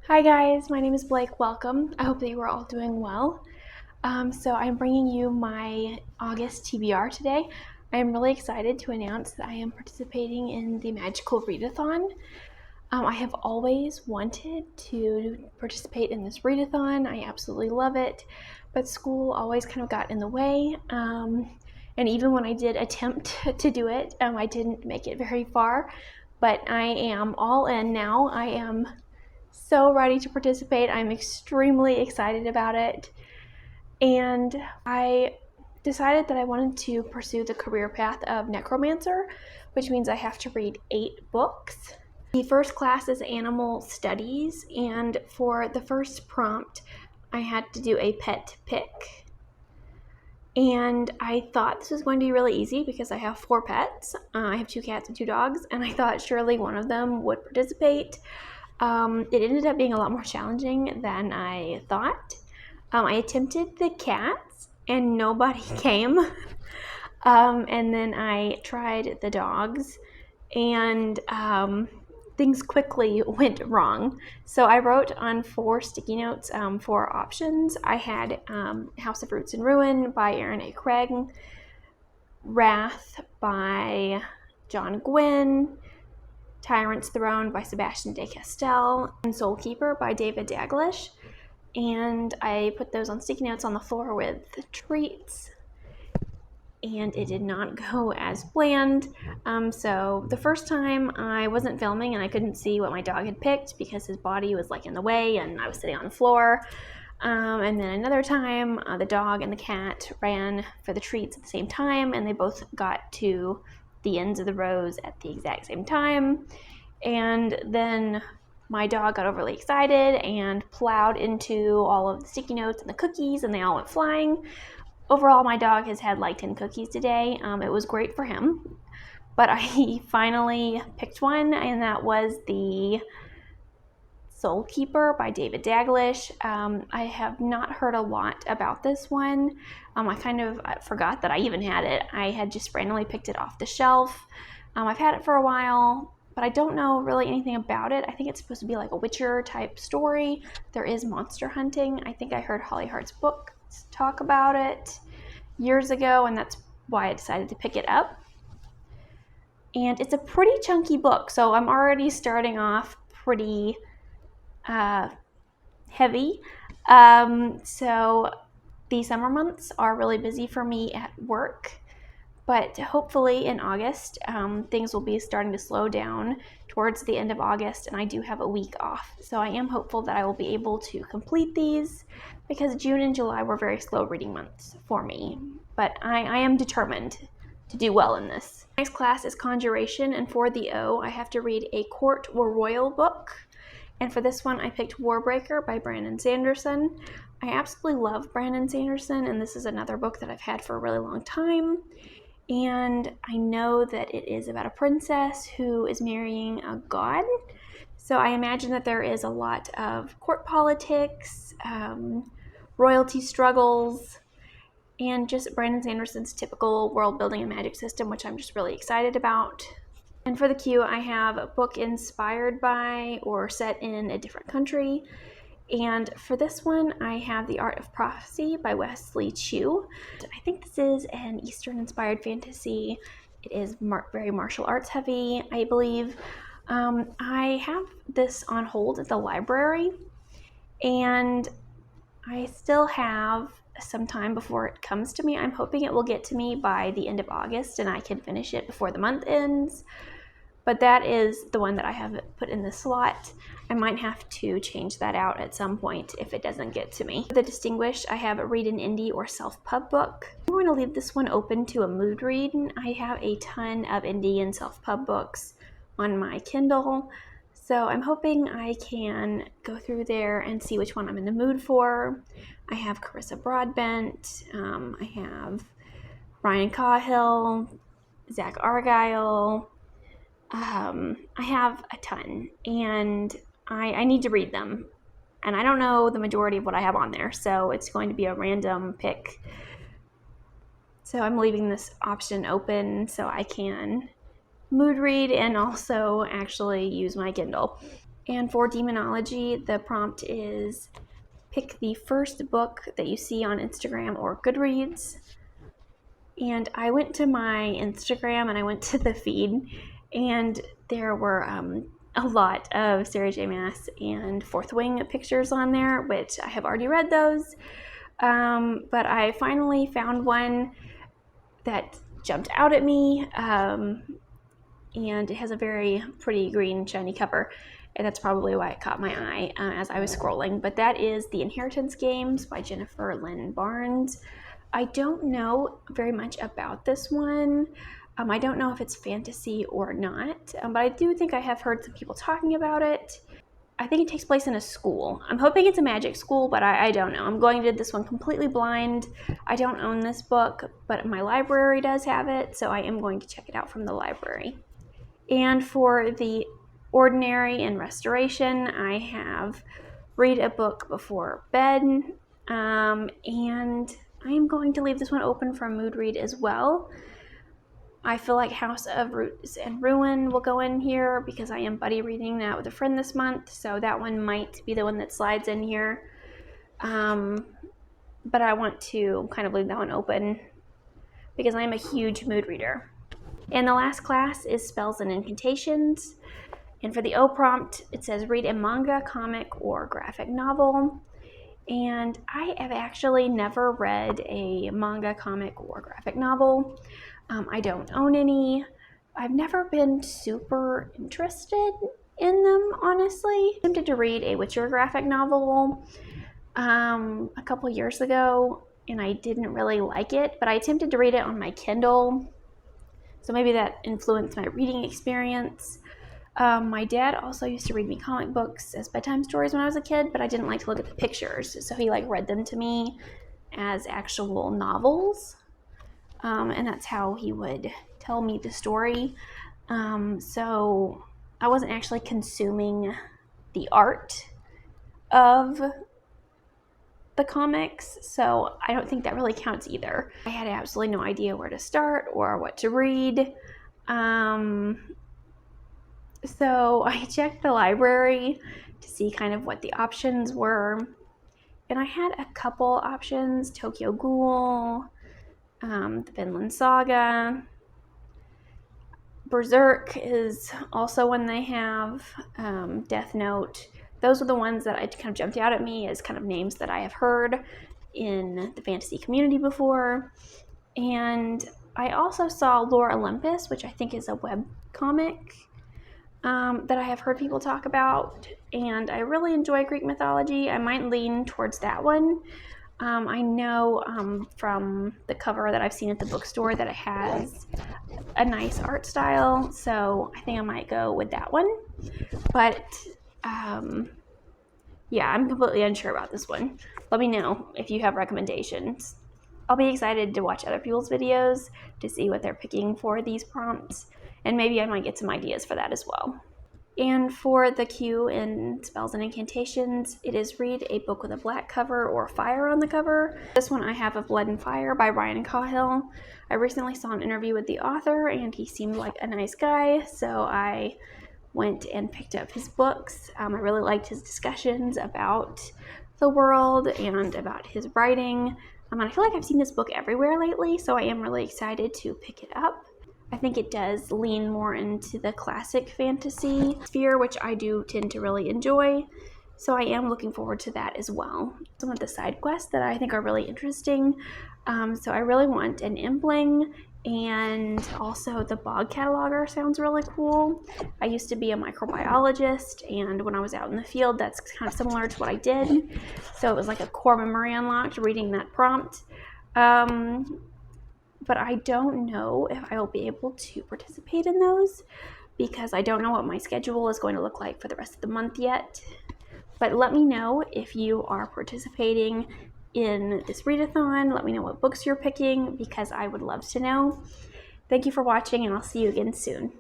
Hi guys, my name is Blake. Welcome. I hope that you are all doing well. So I'm bringing you my August TBR today. I am really excited to announce that I am participating in the Magical Readathon. I have always wanted to participate in this readathon. I absolutely love it, but school always kind of got in the way. And even when I did attempt to do it, I didn't make it very far. But I am all in now. I am so ready to participate. I'm extremely excited about it. And I decided that I wanted to pursue the career path of necromancer, which means I have to read 8 books. The first class is animal studies, and for the first prompt, I had to do a pet pick. And I thought this was going to be really easy because I have 4 pets. I have 2 cats and 2 dogs, and I thought surely one of them would participate. It ended up being a lot more challenging than I thought. I attempted the cats and nobody came. And then I tried the dogs and things quickly went wrong. So I wrote on 4 sticky notes 4 options. I had House of Roots and Ruin by Aaron A. Craig, Wrath by John Gwynne, Tyrant's Throne by Sebastian de Castell, and Soulkeeper by David Daglish. And I put those on sticky notes on the floor with treats, and it did not go as planned. So the first time I wasn't filming and I couldn't see what my dog had picked because his body was like in the way and I was sitting on the floor. And then another time, the dog and the cat ran for the treats at the same time, and they both got to the ends of the rows at the exact same time. And then my dog got overly excited and plowed into all of the sticky notes and the cookies, and they all went flying. Overall, my dog has had like 10 cookies today. It was great for him. But I finally picked one, and that was the Soulkeeper by David Daglish. I have not heard a lot about this one. I kind of forgot that I even had it. I had just randomly picked it off the shelf. I've had it for a while, but I don't know really anything about it. I think it's supposed to be like a Witcher type story. There is monster hunting. I think I heard Holly Hart's book talk about it years ago, and that's why I decided to pick it up. And it's a pretty chunky book, so I'm already starting off pretty heavy. So the summer months are really busy for me at work, but hopefully in August, things will be starting to slow down towards the end of August, and I do have a week off. So I am hopeful that I will be able to complete these because June and July were very slow reading months for me, but I am determined to do well in this. Next class is Conjuration, and for the O, I have to read a court or royal book. And for this one, I picked Warbreaker by Brandon Sanderson. I absolutely love Brandon Sanderson, and this is another book that I've had for a really long time. And I know that it is about a princess who is marrying a god. So I imagine that there is a lot of court politics, royalty struggles, and just Brandon Sanderson's typical world building and magic system, which I'm just really excited about. And for the Q, I have a book inspired by or set in a different country. And for this one, I have The Art of Prophecy by Wesley Chu. I think this is an Eastern-inspired fantasy. It is very martial arts heavy, I believe. I have this on hold at the library, and I still have some time before it comes to me. I'm hoping it will get to me by the end of August and I can finish it before the month ends. But that is the one that I have put in the slot. I might have to change that out at some point if it doesn't get to me. For the Distinguished, I have a read an indie or self-pub book. I'm going to leave this one open to a mood read. I have a ton of indie and self-pub books on my Kindle, so I'm hoping I can go through there and see which one I'm in the mood for. I have Carissa Broadbent, I have Ryan Cahill, Zach Argyle. I have a ton, and I need to read them. And I don't know the majority of what I have on there, so it's going to be a random pick. So I'm leaving this option open so I can mood read and also actually use my Kindle. And for demonology, the prompt is pick the first book that you see on Instagram or Goodreads. And I went to my Instagram and I went to the feed, and there were a lot of Sarah J. Maas and Fourth Wing pictures on there, which I have already read those. But I finally found one that jumped out at me, and it has a very pretty green shiny cover, and that's probably why it caught my eye as I was scrolling. But that is The Inheritance Games by Jennifer Lynn Barnes. I don't know very much about this one. I don't know if it's fantasy or not, but I do think I have heard some people talking about it. I think it takes place in a school. I'm hoping it's a magic school, but I don't know. I'm going to do this one completely blind. I don't own this book, but my library does have it, so I am going to check it out from the library. And for the ordinary and restoration, I have Read a Book Before Bed, and I am going to leave this one open for a mood read as well. I feel like House of Roots and Ruin will go in here because I am buddy reading that with a friend this month, so that one might be the one that slides in here. But I want to kind of leave that one open because I am a huge mood reader. And the last class is Spells and Incantations. And for the O prompt, it says read a manga, comic, or graphic novel. And I have actually never read a manga, comic, or graphic novel. I don't own any. I've never been super interested in them, honestly. I attempted to read a Witcher graphic novel a couple years ago, and I didn't really like it, but I attempted to read it on my Kindle, so maybe that influenced my reading experience. My dad also used to read me comic books as bedtime stories when I was a kid, but I didn't like to look at the pictures, so he read them to me as actual novels, and that's how he would tell me the story. So I wasn't actually consuming the art of the comics, so I don't think that really counts either. I had absolutely no idea where to start or what to read. So I checked the library to see kind of what the options were, and I had a couple options: Tokyo Ghoul, the Vinland Saga, Berserk is also one they have, Death Note. Those are the ones that I kind of jumped out at me as kind of names that I have heard in the fantasy community before. And I also saw Lore Olympus, which I think is a web comic that I have heard people talk about, and I really enjoy Greek mythology. I might lean towards that one. I know from the cover that I've seen at the bookstore that it has a nice art style, so I think I might go with that one. But yeah, I'm completely unsure about this one. Let me know if you have recommendations. I'll be excited to watch other people's videos to see what they're picking for these prompts, and maybe I might get some ideas for that as well. And for the Q in Spells and Incantations, it is read a book with a black cover or fire on the cover. This one I have of Blood and Fire by Ryan Cahill. I recently saw an interview with the author, and he seemed like a nice guy, so I went and picked up his books. I really liked his discussions about the world and about his writing. And I feel like I've seen this book everywhere lately, so I am really excited to pick it up. I think it does lean more into the classic fantasy sphere, which I do tend to really enjoy. So I am looking forward to that as well. Some of the side quests that I think are really interesting. So I really want an Imbling, and also the Bog Cataloger sounds really cool. I used to be a microbiologist, and when I was out in the field, that's kind of similar to what I did. So it was like a core memory unlocked reading that prompt. But I don't know if I will be able to participate in those because I don't know what my schedule is going to look like for the rest of the month yet. But let me know if you are participating in this readathon. Let me know what books you're picking because I would love to know. Thank you for watching, and I'll see you again soon.